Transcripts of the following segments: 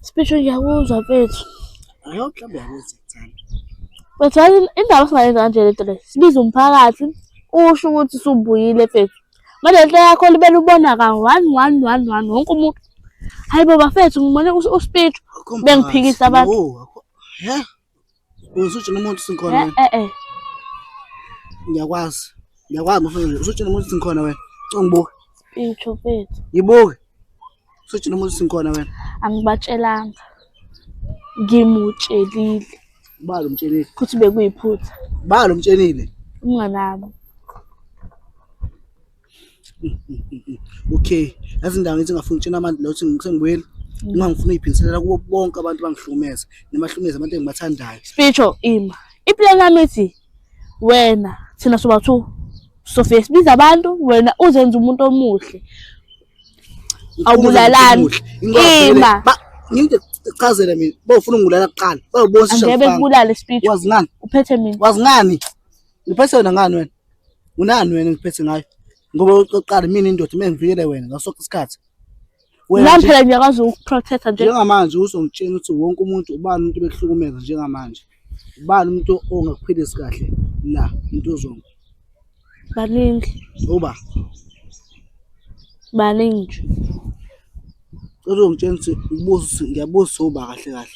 Speech ngiyakuzwa mfethu. Ayo mhlawumbe yakuzwa kuthanda. Mfethu yazi indaba singayenza kanje lento le. Sibiza umphakathi usho ukuthi usubuyile mfethu. Manje le yakho libele ubona ka-1 wonke umuntu. Hayi bo bafethu ngibone u-speech bengiphikisa abantu. Yeah. Usutshela umuntu singikhona wena. Ngiyakwazi mfethu. Usutshela umuntu singikhona wena. Ungibuka. Speech mfethu. Ngibuke. Usutshela umuntu singikhona wena. Angibatshelanga. Ngimutshelile. Balo umtshelile. Ukuthi bekuyiphutha. Balo umtshelile. Umnganami. Okay. Yazi indawo ngithi ngafuna ukutshela abantu lo ukuthi sengibuyele. Ngingangifuna iphindisela kubo bonke abantu bangihlukumeza. Nemahlumeza abantu engibathandayo. Speech ima. Iplan yami ithi wena thina sobathu Sophia sibiza abantu wena uzenza umuntu omuhle. Awubulalani. Ima. Ngikuchazela mina bawufuna ungibulala kuqala bayobonisa shaka angeke bekubulale Speech wazi ngani uphethe mina wazi ngani ngiphethe wena ngani wena unani wena ngiphethe ngayo ngoba uqala mina indoda mengivikele wena ngasonke isikhathi wena phela ngiyakwazi ukuprotect nje njengamanje uzongitshela ukuthi wonke umuntu ubani umuntu bekuhlukumeza njengamanje ubani umuntu ongakuphilisi kahle la into ozonke baningi oba baningi nje uzongitshela ukuthi ubuzo ngiyabuza uba kahle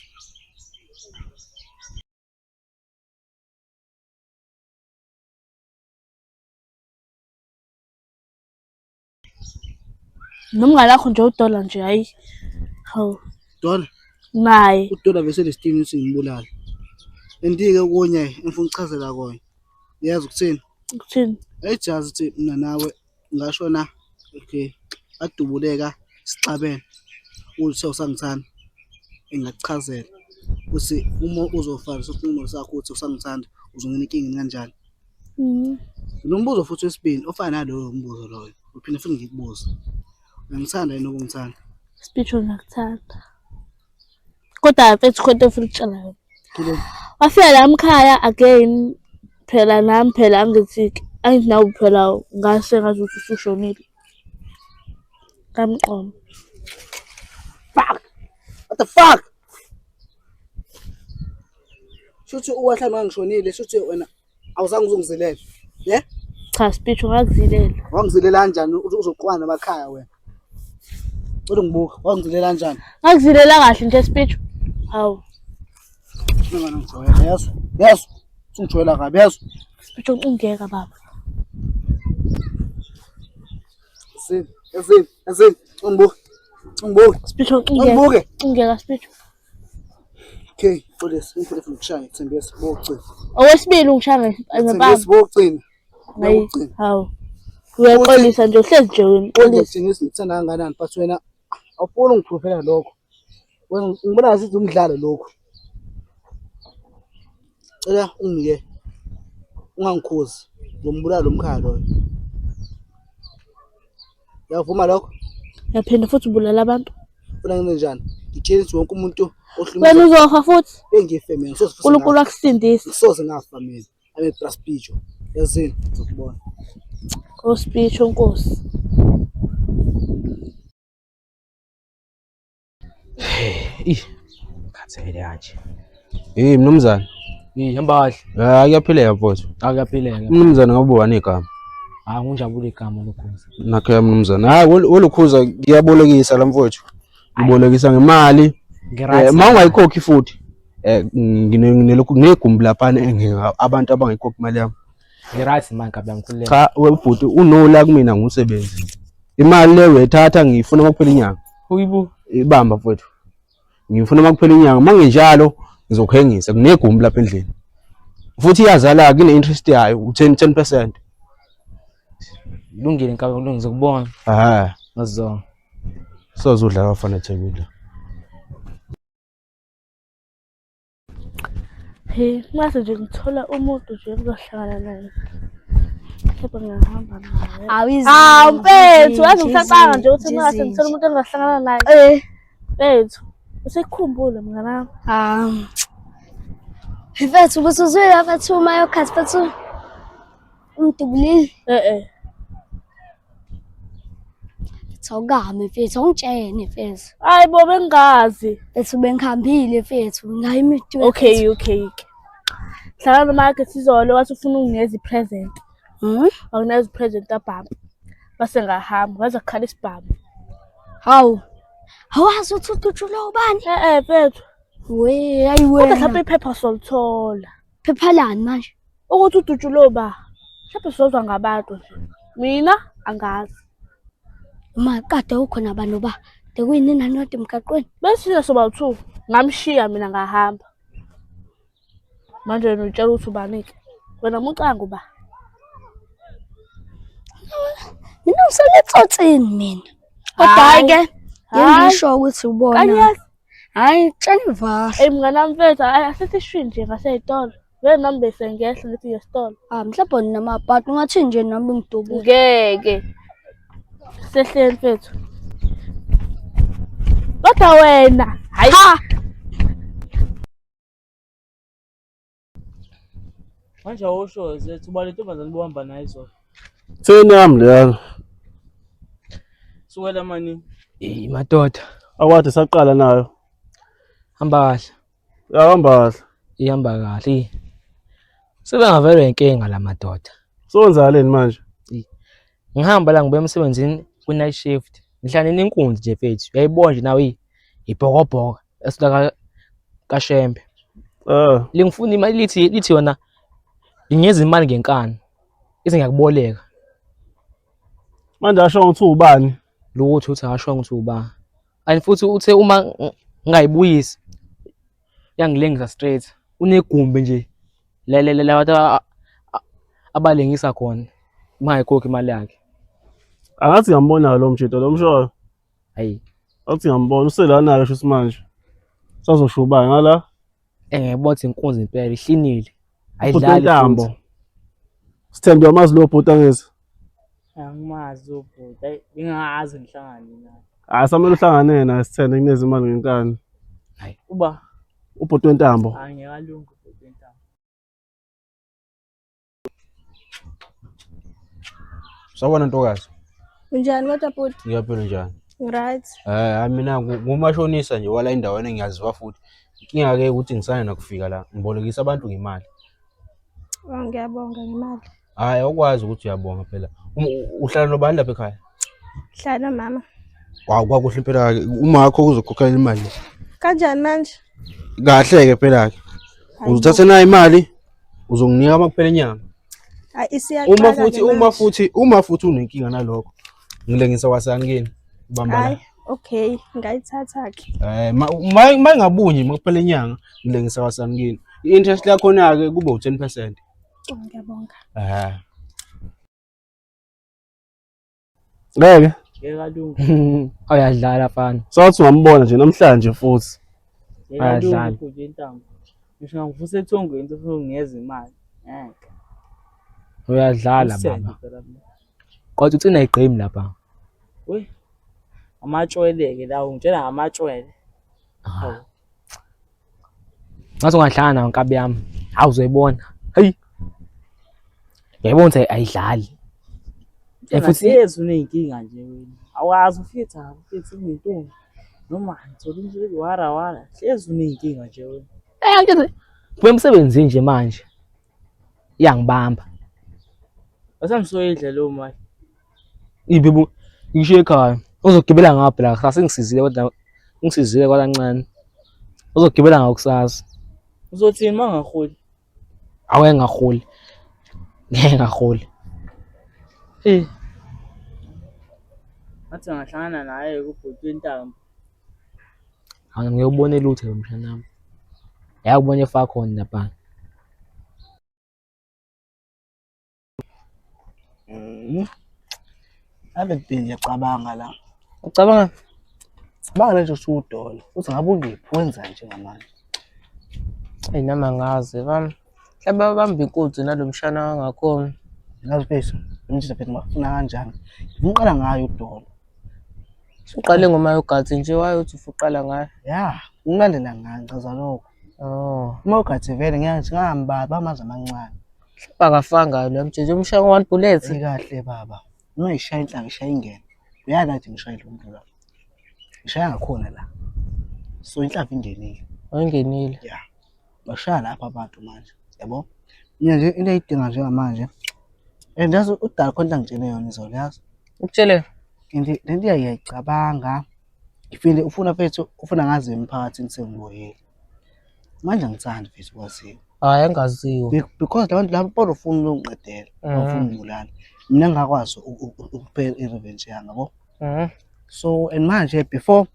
nomngane wakho nje uDollar nje hayi hawu Dollar naye uDollar bese lesitini ukuthi ngibulala endike okunye ngifuna ukuchazela kona yazi ukuthini ejazi uthi mina nawe ngashona okay adubuleka sixabene uthi usangithanda engakuchazela ukuthi uma uzofaka isinqumo sakho uthi usangithanda uzongena inkingeni kanjani nombuzo futhi wesibili ofana nalowo mbuzo loyo uphinde futhi ngikubuza ngithanda yini ukungithanda Speech unakuthanda kodwa mfethu khona ufuna ukutshela yona wafika la ekhaya again phela nami phela angithi anginawo phela ngase ngazuthi usushonile kamqomo fuck what the fuck shuthi uwahla mangishonile shuthi wena awuzange uzongizilela cha Speech ungakuzilela wangizilela kanjani uzoqwana namakhaya wena uthi ngibuka wangizilela kanjani ngakuzilela kahle nje Speech hawu ngibona ngithoya yes ungijwayela kabi yazi Speech ungeka baba Yazini ungibuke Speech ungeka Speech okay police ngifuna ukushaya ngithembisa bogcina owesibili ungishaya ngempama bogcina hawu uyaxolisa nje uhlezi nje wena polisi ngithanda kangakanani but wena awufuni ungiprofela lokho wena ngibona ngathi umdlalo lokho cela ungike ungangikhozi ngombulala lomkhaya loyo uyavuma lokho yaphinda futhi ubulala abantu ufuna ngenze njani ngitshela wonke umuntu ohlumisa wena uzofa futhi bengife mina uNkulunkulu akusindise soze ngafa mina ame praspicho yazini uzokubona Speech Nkosi Khathele kanje mnumzane hamba kahle kuyaphileka mfowethu akuyaphileka mnumzane ngabe ubani igama ngijabule igama lokhuza nakhe mnumzane wolukhuza ngiyabolekisa la mfowethu ngibolekisa ngemali mawungayikhokhi futhi nginegumbi lapha abantu abangayikhokhi imali yami ngiright man kabe ngikhulule cha webhuti unola kumina ngusebenzi imali le wethatha ngifuna makuphela inyanga uyibu ibamba mfowethu ngifuna makuphela inyanga mangenjalo ngizokuhengisa kunegumbi lapha endlini futhi iyazala kune interest yayo u10% lungile nkabe ngizokubona ngazo sozudla abafana thebula mase nje ngithola umuntu nje engizohlangana naye kepha ngihamba naye mfethu wazi ngisacanga nje ukuthi mase ngithola umuntu engizohlangana naye mfethu usekukhumbule mnganami mfethu ukuthi uzwile mfethu uma yokhathi mfethu umdubulile mfethu awukami mfethu awungitshene mfethu. Hayi bo bengazi. Mfethu bengikhambile mfethu ngayo imiti. Okay. Hlala nomakhe sizolo wathi ufuna unginikeza i-present. Akunikeza i-present abhamba. Base ngahamba waze kukhala isibhamu. Hawu. Awazi ukuthi uDutshulwa ubani? Mfethu. We, hayi Kodwa wena. mhlawumbe iphepha solithola. Phepha lani manje? Ukuthi uDutshulwa ba. Mhlawumbe sizozwa ngabantu nje. Mina angazi. Uma kade ukhona abantu ba. Dekuyini nani wade emgaqweni? Bese soba 2 ngamshiya mina ngahamba. Manje wena utshela ukuthi ubanike. Wena mucango ba. Mina ngiseletsotini mina. Kodwa ke ngisho ukuthi ubona. Kanye Hayi tshela vahle. mngana mfethu asithi shinje ngaseyitolo. Wena nami bese ngehla ngithi ngesitolo. Mhlawumbe namabhati ungathi nje nami ngidubuka. Ngeke. Sehleli mfethu. Kodwa wena hayi. Manje awusho zethu uba le ntombazane bohamba nayo izolo. Theni yami leyana. Sukela mani. Madoda. Awade saqala nayo. Hamba kahle. Yahamba kahle. Ihamba kahle. Sebengavelwe inkinga la madoda. Sowenzaleni manje? Ngihamba la ngibe emsebenzini ku night shift. Ngihlala nenkunzi nje mfethu. Uyayibona nje nawe ibhokobhoka esila kaShembe. Lingifuna imali lithi yona ngiyeza imali ngenkani. Ize ngiyakuboleka. Manje asho ukuthi ubani? Lutho uthi asho ukuthi ubani. And futhi uthe uma ngayibuyisi yangilengisa straight. Unegumbi nje. La wathi abalengisa khona. Ungayikhoki imali yakhe. Angathi ngiyambona lo mjito lo mshoyo. Hayi. Athi ngiyambona uselana ke sho manje. Sazoshuba ngala. Ngiyabona inkunzi impela ihlinile. Ayidlali intambo. Sithembe amazi lo bhuta ngezi. Angimazi ubhuta. Ngingazi ngihlangane naye. Samele uhlangane naye sithende kuneze imali ngenkani. Hayi. Uba Ubhuta wentambo. ngiyakalunga ubhuta wentambo. Sawubona ntokazi. Unjani kodwa bhuti? Ngiyaphila njani? Right. Mina ngumashonisa nje wala indaweni engiyaziwa futhi. Inkinga ke ukuthi ngisana nakufika la ngibolekisa abantu ngemali. Ngiyabonga ngemali. Hayi awukwazi ukuthi uyabonga phela. Uhlala nobani lapha ekhaya? Hlala mama. Kwakuhle phela uma akho uzokhokhela imali. Kanjani manje? Kahle ke phela ke. Uzothatha nayo imali uzonginika makuphela inyanga. Hayi isiyaqala. Uma futhi unenkinga nalokho ngilengisa wasangeni ubamba la. Okay, ngayithatha ke. Mayingabunyi makuphela inyanga ngilengisa wasangeni. I-interest yakho na ke kube u10%. Ngiyabonga. Ngeke Ngiyakalunga. Ayadlala fana. Sathi ungambona nje namhlanje futhi. Ngiyakalunga ubhuta wentambo. Ngisho ngangivuse ethongweni ufuna ungiyeza imali. Uyadlala baba. Kodwa ucina igame lapha. We. Amatshwele-ke lawo ngitshela ngamatshwele. Ngathi ungahlangana nayo inkabi yami. Awuzoyibona. Hey. Yayibona ukuthi ayidlali. Futhi yezi uneyinkinga nje wena. Awazi ufitha unentombi. Noma ngithola nje wara. Hlezi uneyinkinga nje wena. Ngithi kwemsebenzi nje manje. Iyangibamba. Asangisoyidla lo mali. Ibibu ngisho ekhaya. Uzogibela ngaphi la? Sasingisizile kodwa ungisizile kwalancane. Uzogibela ngakusasa. Uzothini mangaholi? Awe ngaholi. Ngeke ngaholi. Athi ngahlangana naye kubhuti wentambo. Ngiyobona lutho lo mshana nami. Yakubona efaka khona lapha. Ave ngiyacabanga la. Ucabanga Cabanga nje usudola. Uthi ngabe ungiphi wenza nje ngamanje. nami angazi bami. Mhlawumbe bamba inkunzi nalomshana wangakhona. Ngazi phela umthetho phela ngifuna kanjani. Ngiqala ngayo udola. Uqale ngoma yogathi nje wayo uthi ufuqala ngayo. Ya, ungalela ngancaza lokho. Uma ugathi vele ngihamba bamazi amancane. Akafanga lo mjeje umshaya one bullet. Kahle baba. Ungayishaya inhlanga ishaya ingene. uyala nje ngishayela umuntu la. Ngishaya ngakhona la. So inhlamvu ingenile. Ayingenile. Yeah. Bashaya lapha abantu manje. Yabo? Mina nje into ayidinga njengamanje. Yazi udala khona ngitshele yona izolo yazi. Ukutshele Lento iyayicabanga. Ngifile ufuna mfethu ufuna ngazi emphakathini sengiboyile. Manje ngithanda mfethu kwaziyo. hayi angaziwe. Because labantu labo bafuna ukungiqedela, bafuna ukungibulala. Mina ngakwazi ukuphela irevenge yami yabo. So and manje before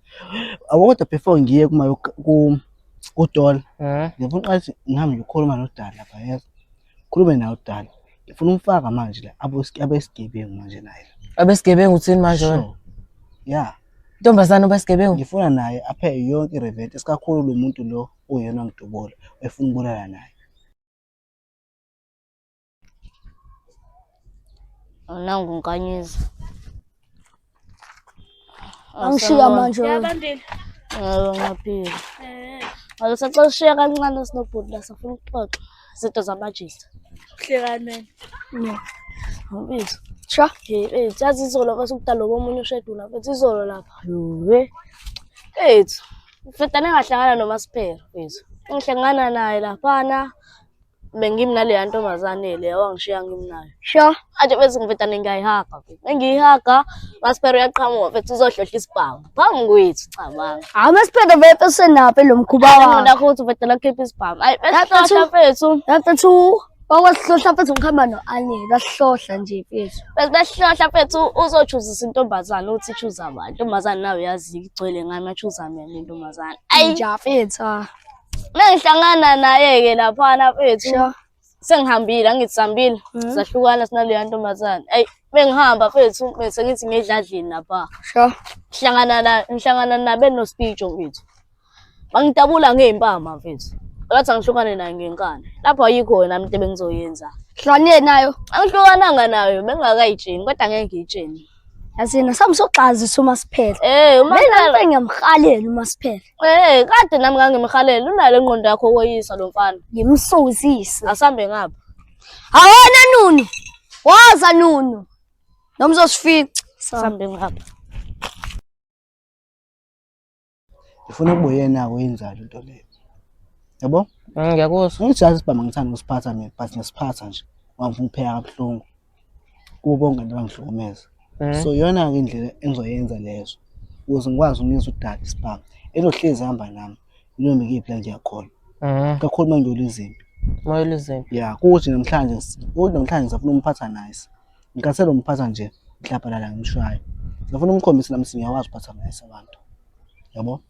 ngiye kuDola ngifuna ukuthi ngihamba ngikhuluma noDala lapha yes. Khulume naye uDala. Ngifuna umfaka manje la abesigebengu manje naye. Abesigebengu uthini manje wena? So, yeah. Intombazana abesigebengu. Ngifuna naye aphe yonke irevenge esikakhulu lo muntu lo uyena ngidubula efuna ukubulala naye. Nangu Nkanyezi. Angishiya manje. Yabandile. Ngaphila. Akusacoshiya kancane sinobhuti la safuna ukuxoxa izinto zamajista. Hlekanene. Ngibizwa. Sha. Yazi izolo basukudala omunye ushedula mfethu izolo lapha. Yowe. Ethu. Mfethu nengahlangana noMasiphera mfethu. Ngihlangana naye laphana. Bengimi nale ntombazane le wangishiya ngimnayo. Sha. Aje bese ngifetane ngiyayihaga mfethu. Engiyihaga Masiphera uyaqhamuka mfethu uzohlohla isibhamu. Phambi kwethu cabanga. Amasiphetho vele senaphi lo mkhuba Hayi wakho. nakho uthi mfethu la khipha isibhamu. Ayi bese mfethu. Yathathu wakwasihlohla mfethu ngikhamba no-Anye basihlohla nje mfethu. Bese besihlohla mfethu uzochuzisa intombazane uthi choose abantu. Intombazane nawe yazi igcwele ngami choose mina intombazane. Ayi Nja mfethu. Mengihlangana naye ke laphana mfethu. Sengihambile ngitsambile. Sahlukana sinale ntombazane. Ayi bengihamba mfethu bese ngithi ngedladlini lapha. Sha. Ngihlangana nabe no speech mfethu. Bangidabula ngeimpama mfethu. Ngathi angihlukane naye ngenkani. Lapho ayikho nami into bengizoyenza. Hlwane nayo. Angihlukananga nayo bengakayitsheni kodwa ngeke ngiyitsheni. Yasina samsoxazisa uMasiphela. Uma Mina ngiyamhalela uMasiphela. Kade nami ngangimhalela unale ngqondo yakho koyisa lo mfana. Ngimsozisa. Asambe ngapha. Awona Nunu. Waza Nunu. Nomzosifica. Asambe ngapha. Ngifuna ukuboyena wenzalo into leyo. Yabo? Ngiyakuzwa. Ngijazi isibhamu ngithanda ukusiphatha mina but ngisiphatha nje. Ngifuna ukupheka kabuhlungu. Kubo bonke abantu bangihlukumeza. So yona ke indlela engizoyenza lezo. Ukuze ngikwazi ukunikeza uDala isibhamu. Elohlezi hamba nami. Noma ngiyiphi la ngiyakholwa. Kakhulu manje olizimpi. Moyelizimpi. Yeah, kuthi namhlanje ngizafuna umphatha nice. Ngikhathele umphatha nje mhlaphalala ngimshaya. Ngifuna umkhombisa nami singiyakwazi ukuphatha nice abantu. Yabo?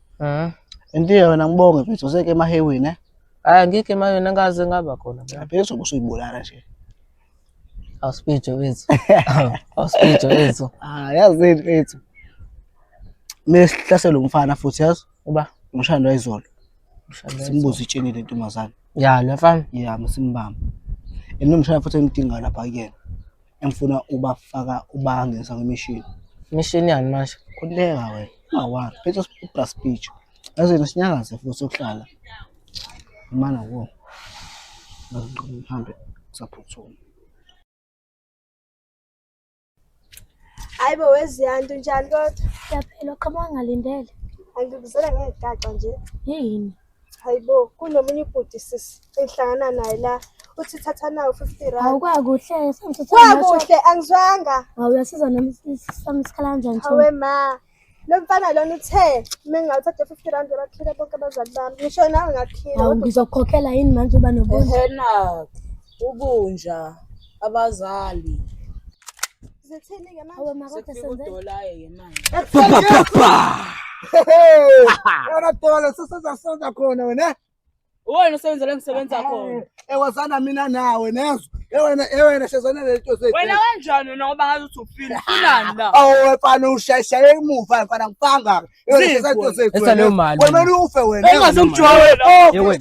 Ndiye wena ngibonge mfethu useke emaheweni Hayi ngike mayona ngaze ngaba khona. Phezulu ubusuyibulala nje. Awusipijo wethu. Awusipijo wethu. Yazi mfethu. Mesihlasela umfana futhi yazi Uba ngishando izolo. Simbuza itsheni le ntombazane. ya lo mfana. Yeah, masimbamba. Enomshana futhi engidinga lapha kuyena. Engifuna ubangenisa ngemishini. Mission yani manje. Kuleka wena. Awari. Phethe ubra speech. Yazi nesinyakaze futhi sokuhlala. Imana wo. Ngihambe saphuthuma. Hayibo weziyanto njani kodwa? Yaphela qhamuka ngalindele. Angikuzela ngegaxa nje. Yini? Hayibo kunomunye ibhudi sisi engihlangana naye la. Uthi thatha nawo 50 rand. Awukwakuhle samthatha. Kwakuhle angizwanga. Awuyasiza nami samsikhala kanjani nje. Hawe ma. Lo mfana lona uthe mengathatha 50 rand bakhila bonke abazali bami. Ngisho nawe ngakhila. Awu ngizokukhokhela yini manje uba nobuntu. Ehena ubunja abazali. Zithini ke manje? Awu makote senze. $1 ke manje. Yona dola sesizasonda khona wena. Wena usebenzele ngisebenza khona. Ewazana mina nawe nezo. Ewena shezana lento zethu. Wena kanjani ngoba ngathi uthi ufile funani la? Awu mfana ushayishaye emuva mfana ngifanga. Ewena shezana lento zethu. Esa leyo mali. Wena ufe wena. Engazimjwayela. Yewe.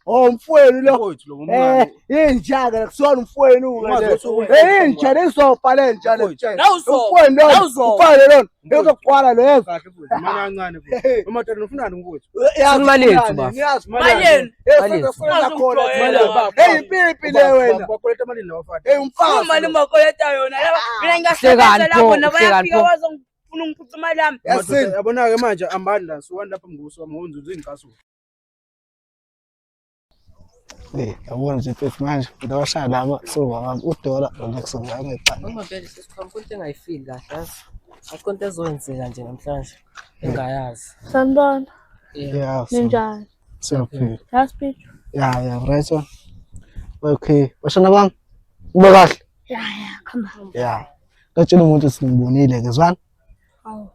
Oh mfowenu lo. Mfowethu lo umngane. Injaka lakusona umfowenu ke. Inja lesofa lenja le. Nawusofa, Umfowenu lo. nawusofa. Ufale lo. Lezokuqala lo yezwa. Kahle futhi manje kancane futhi. Umatana ufunani mfowethu? Imali yethu baba. Malini? Hey pipi le wena. Bakoleta malini nawafana. Hey umfazi. Imali makoleta yona. Mina Hlekani ngiyasebenza pho, lapho nabayafika hlekani pho. bazongifuna ungiphutha imali yami. Yasini. Yabona-ke manje ambani la suwani lapha mnguso wami ngonzuzo iy'nkasu. Yabona nje mfethu manje ngiyawashaya laba soba udola ngikusengana ngeqala. Uma vele sesikhona konke engayifili kahle yazi. Akho into ezoyenzeka nje namhlanje engayazi. Sanibona. Yeah. Ninjani? Siyaphila. Yasiphi? Yeah, right on. Okay, bashana bami. Ube kahle. Come on. Yeah. Katshela umuntu singibonile ngezwana. Awu.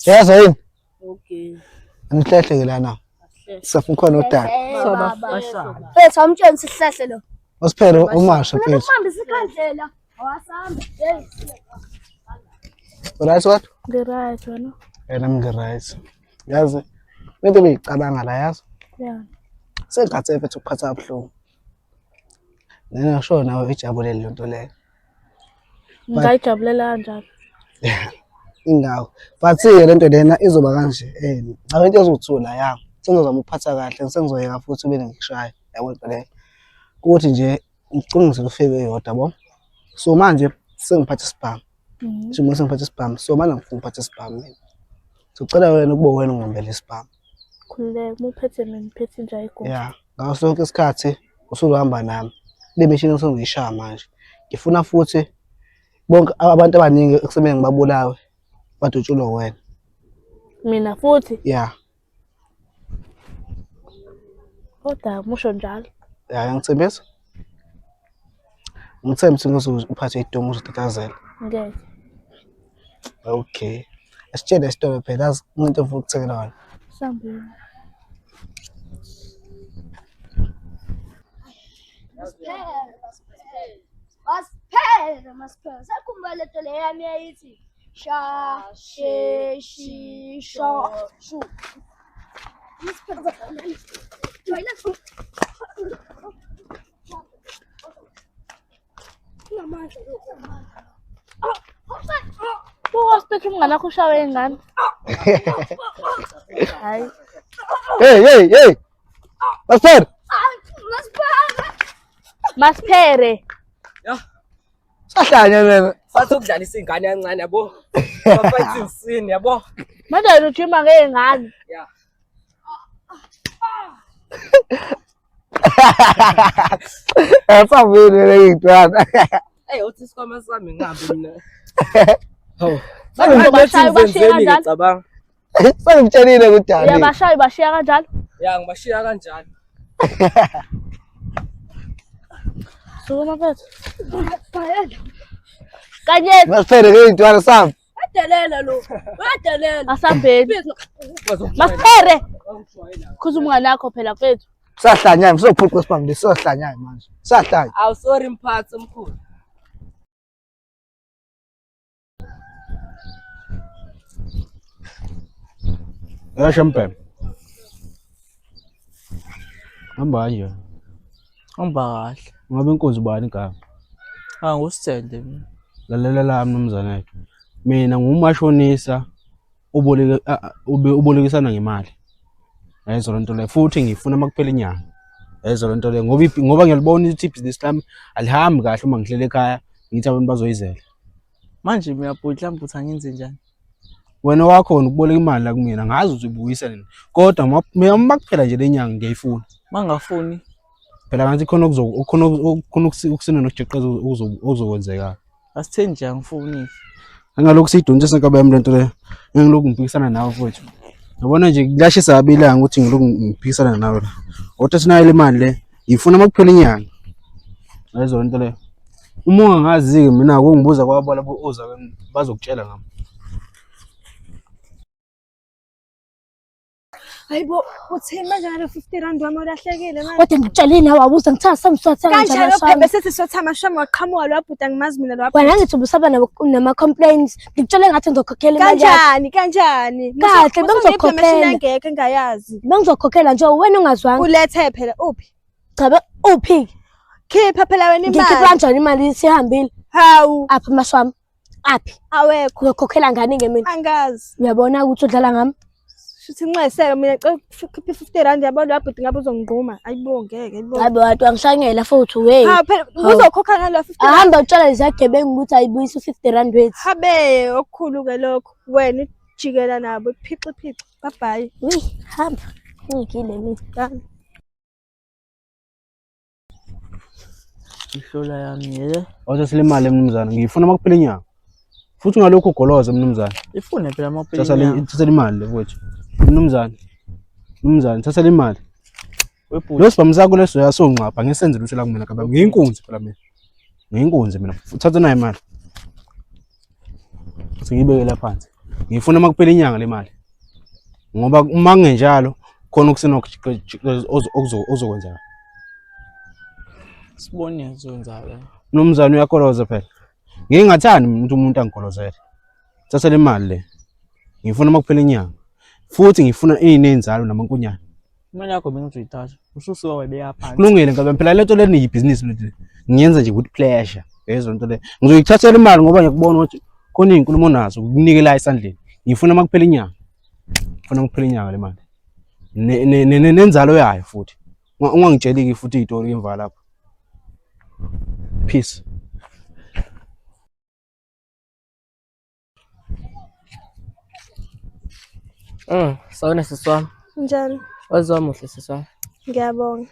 Yeza yini? Okay. Anihlehle la na. Safuna khona udala. Mfethu amtshela sihlahle lo. Wasiphele umasha mfethu. Uhamba isikhandlela. Awasamba. Right what? Ngi-right wena? Nami ngi-right. Yazi into beyicabanga la yazi. Yeah. Sengathi mfethu ukuphatha kabuhlungu. Nina ngisho nawe ijabulele lento leyo. Ngayijabulela kanjani? Ingawo. But lento lena izoba kanje into ezothula ya. Sengizozama ukuphatha kahle sengizoyeka futhi ube ngikushaya yabo into leyo. Ukuthi nje ngicingise kufike eyodwa yabo. So manje sengiphatha isibhamu. Nje mase ngiphatha isibhamu. So manje ngifuna ukuphatha isibhamu mina. Sicela wena ukuba wena ungombele isibhamu. Khululeka muphethe mina ngiphethe nje ayigoli. Yeah, ngaso sonke isikhathi usuzohamba nami. Le machine sengiyishaya manje. Ngifuna futhi bonke abantu abaningi ekusebenza ngibabulawe badutshulwe wena. Mina futhi? Yeah. Kodwa musho njalo. Yeah, ngithembisa. Ngithembisa ukuthi uphathe idomo uzotatazela. Ngeke. Okay. Asitshele isitory phela yazi umuntu ofuna ukuthekela wona. Sambile. Masiphere. Sakhumbula lento le yami yayithi sha she shi sho shu. Wasiphethe umngane wakho ushawe ingane. Hayi. Hey. Masiphere. Masiphere. Sahlanya wena. Sathi ukudlalisa ingane yancane yabo. Bafathi insini yabo. Manje wena ujima ngey'ngane. Yeah. Sambile le ngitwana. Hey, uthi isikhwama sami ngihambe mina. Hawu. Bashayi bashiya kanjani? Ngicabanga. Sengimtshelile kudala. Bashayi bashiya kanjani? Ya ngibashiya kanjani. Sukuma mfethu. Kanye Masiphere ngiyitwana sami. Wadelela lo. Wadelela. asambeni. Masiphere. Khuza umngane wakho phela mfethu. Sahlanya sizophuqa isibhamu lesohlanya manje. Sahlanya. Awu sorry mphathi omkhulu. Yasho mpembe. Hamba kanje. Hamba kahle. Ngabe inkunzi bani igama? Ngusithende mina. Lalela la mnumzane wethu. Mina ngumashonisa ubolekisana ngemali. Yayizo lento le futhi ngifuna makuphela inyanga. Yayizo lento le ngoba ngiyalibona ukuthi ibhizinisi lami alihambi kahle uma ngihlele ekhaya ngithi abantu bazoyizela. Manje miyabhudla mbuthi angenze njani? Wena wakho ukuboleka imali la kumina ngazi uzibuyisa nini. Kodwa makuphela nje lenyanga ngiyayifuna. Mangafuni Phela kanti khona khona ukusina nokujeqeza uzokwenzeka. asithe nje angifuni. Angalokhu sidonse senkabe yami lento le. Ngilokhu ngiphikisana nawe mfowethu. Yabona nje kulashisa abilanga ukuthi ngilokhu ngiphikisana nawe la. Kodwa sinayo le mali le ngifuna makuphela inyanga. Yayizo lento le. Uma ungangazi ke mina akungibuza kwabala oza bazokutshela ngami. Hayibo, uthi manje ngale 50 rand wami ulahlekile manje. Kodwa ngitshelile nawe wabuza ngithatha samswatha Kanjalo phembe sethi sothama shama waqhamuka lwabhuda ngimazi mina lwabhuda. wena ngithi ubusaba nama complaints ngikutshele ngathi ngizokhokhela imali yakho. Kanjani? Kahle bengizokhokhela. Ngeke ngayazi. Bengizokhokhela nje wena ungazwanga. Ulethe phela uphi? Chabe uphi? Khipha phela wena Ngikhipha imali. kanjani imali sihambile? Hawu. Apha maswami. Aphi? Awekho. Uyokhokhela ngani ke mina? Angazi. Uyabona ukuthi udlala ngami? Shuthi nxeseke mina cela khipha 50 rand yabona lapho ngabe uzongquma. Ayibo ngeke ayibo. Hayi bantu angishangela futhi we. Ha phela uzokhokha ngalo 50 rand. Ahamba utshela izagebengu ukuthi ayibuyise 50 rand wethu. Habe okukhulu ke lokho. Wena ijikela nabo iphixa. Bye bye. Wi, hamba. Ngikile mina. Ihlola yami yele. Awuthe silimali mnumzane ngiyifuna makuphela inyanga. Futhi ngalokho ugoloza mnumzane. Ifune phela amaphela. Thatha imali lefowethu. Mnumzane thatha imali. Webhuti. Lo sibhamu sakho leso yasongcapha ngisenze lutho la kumina kabe ngiyinkunzi phela mina. Ngiyinkunzi mina. Thatha nayo imali. Sengibekela phansi. Ngifuna makuphela inyanga le mali. Ngoba uma kungenjalo khona ozokwenza. Sibone uzenzala. Mnumzane uyakoloza phela. Ngingathandi umuntu angigolozele. Thatha le mali le. Ngifuna makuphela inyanga. Futhi ngifuna inenzalo namankonyane. Imali yakho bengizoyithatha. Ususuka wayibeka phansi. Kulungile ngabe phela lento leni yibhizinisi lento. Ngiyenza nje with pleasure. Yezwa into le. Ngizoyithathela imali ngoba ngiyakubona ukuthi khona izinkulumo nazo ukunikela esandleni. Ngifuna makuphela inyanga. Ngifuna makuphela inyanga le mali. Nenzalo yayo futhi. Ungangitsheli futhi izitori emva lapha. Peace. Sawona siswami. Njani? Wazwa muhle siswami. Ngiyabonga.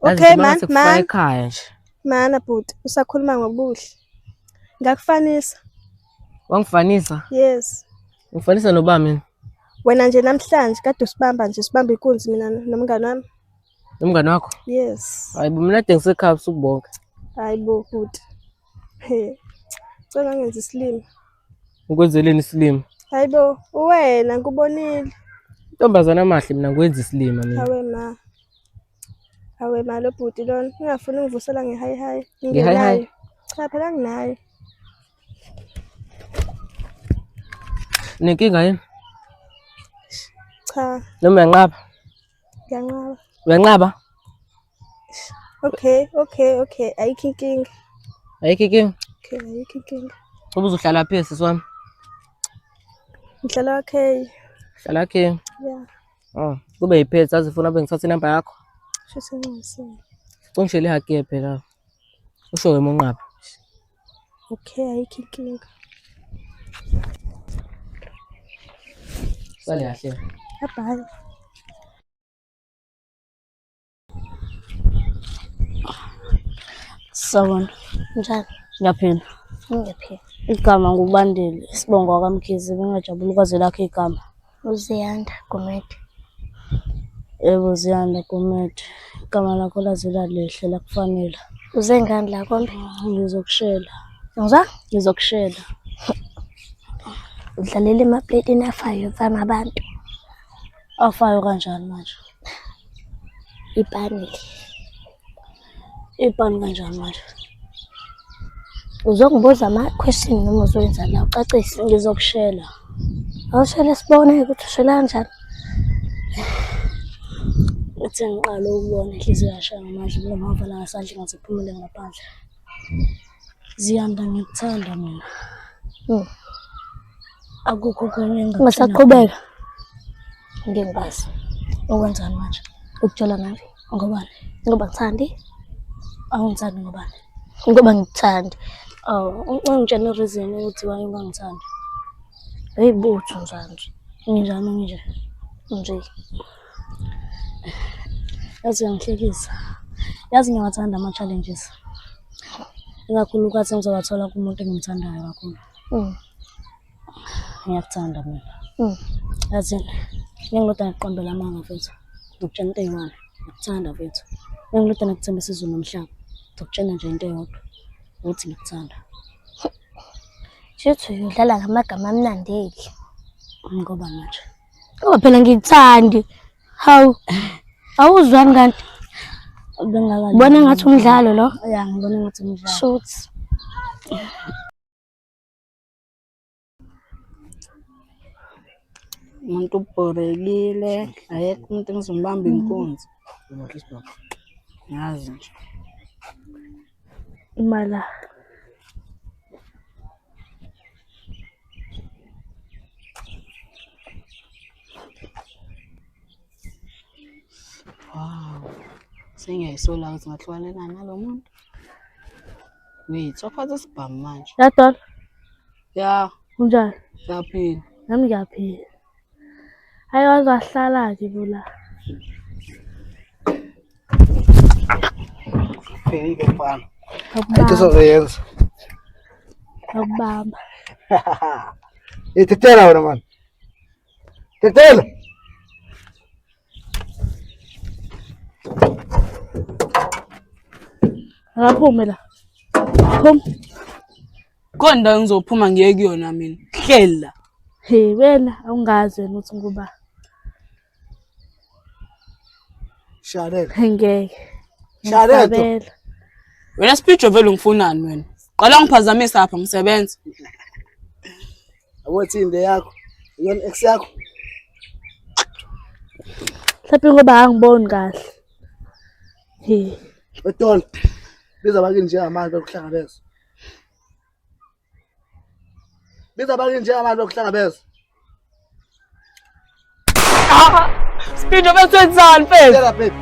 Okay man. Ekhaya nje. Mana bhuti, usakhuluma ngobuhle. Ngakufanisa. Wangifanisa? Yes. Ngifanisa noba mina? Wena nje namhlanje kade sibamba inkunzi mina nomngane wami. Nomngane wakho? Yes. Hayibo mina ade ngisekhaya usuku bonke. Hayibo bhuti. Cela ngenze isilimo. Ukwenzeleni isilimo? Hayibo, wena ngikubonile. Intombazana amahle mina ngikwenza isilimo mina. Hawe ma lo bhuti lona. Ngingafuni ngivusela ngehayi. Ngehayi? Cha phela nginayo. Nenkinga yini? Cha. Noma uyanqaba? Ngiyanqaba. Uyanqaba? Okay. Ayikho inkinga. Ayikho inkinga? Okay, ayikho inkinga. Ngoba uzohlala phi siswami? Ngihlala okay. Hlala phi? Yeah. Kube yiphethe azifuna bengithatha inamba yakho. Shisa ngiyisini. Ungishele ihaki phela. Usho wena unqaba. Okay, ayikho inkinga. Sale kahle. Bye. Sawona. Njani? Ngiyaphila. Ngiyaphila. Igama ngubandile. Isibongo kaMkhize bengajabula ukwazi lakhe igama. Uziyanda Gumede. Yebo Ziyanda Gumede. Igama lakho lazila lihle lakufanele. Uze ngani la kombe? Ngizokushela. Ngizwa? Ngizokushela. Udlalela emapletini afayo mfana abantu. Afayo kanjani manje? Ipani. Ipani kanjani manje? Uzongibuza ama-question noma uzoyenza la ucacise. Ngizokushela. Awushele sibone ukuthi ushela kanjani. Uthi ngiqala ukubona inhliziyo yashaya ngamandla noma ngavala ngasandla ngaze kuphumele ngaphandle. Ziyanda ngikuthanda mina. Akukho okunye engikuthanda. Ungasaqhubeka. Ngingazi. Ukwenzani manje? Ukutshela ngapi? Ngobani? Ngoba ngithandi. Awungithandi ngobani? Ngoba ngithandi. Ungitshela reason ukuthi why ungangithandi. Hey butho njani? Nginjani nje? Nje. Yazi ngihlekisa. Yazi ngiyawathanda ama-challenges. Ikakhulukazi ngizowathola kumuntu engimthandayo kakhulu. Ngiyakuthanda mina. Yazini, ngingilodwa ngiqombela amanga mfethu. Ngikutshela into eyi-one. Ngikuthanda mfethu. Ngingilodwa ngikuthembisa izulu nomhlaba. Ngikutshela nje into eyodwa ukuthi ngikuthanda. Shuthi udlala ngamagama amnandeki. Ngoba manje. Ngoba phela ngikuthandi. Hawu. Awuzwani kanti? Bona ngathi umdlalo lo? Ya, ngibona ngathi umdlalo. Shoot. Umuntu ubhorekile, ayekho umuntu engizombamba inkunzi. Yazi nje. Imala. Wow. Sengiyayisola ukuthi ngahlukana nalo muntu. Wait, waphatha isibhamu manje. Yadol. Ya, Unjani? yaphila. Nami ngiyaphila. Hayi wazahlala nje bula. Pheke mfana. Akubamba. Ayitho soyenza. Akubamba. Ithethela wena man. Thethela. Akaphume la. Phum. Konda ngizophuma ngiye kuyona mina. Hlela. Hey wena awungazi wena ukuthi nguba. Shalela. Ngeke. Shalela. Wena speech vele ungifunani wena? Qala ngiphazamisa apha ngisebenza. Awothi inde yakho. Yona ex yakho. Mhlawumbe ngoba angiboni kahle. Hey. Betol. Biza bakini njengamanje okuhlangabeza. Biza bakini njengamanje okuhlangabeza. Speech vele wenzani mfethu? Tela baby.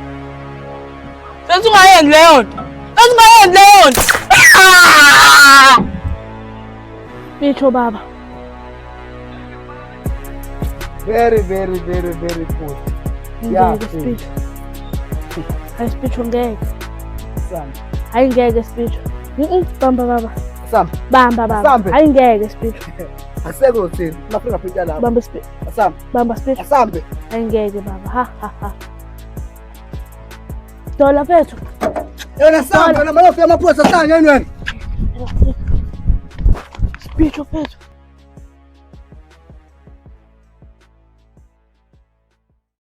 Senze ungayenzi leyo nto. Senze ungayenzi leyo nto. Bitho baba. Very good. Yeah, Ngeke speech. Hayi speech ngeke. Sam. Hayi ngeke speech. Bamba baba. Sam. Bamba baba. Sambe. Hayi ngeke speech. Aseko uthini? Ungafika phika lapha. Bamba speech. Sam. Bamba speech. Asambe. Hayi ngeke baba. Ha. Dola fethu. Yona sambe wena manje ufika amaphoyisa sanga yini wena? Speech fethu.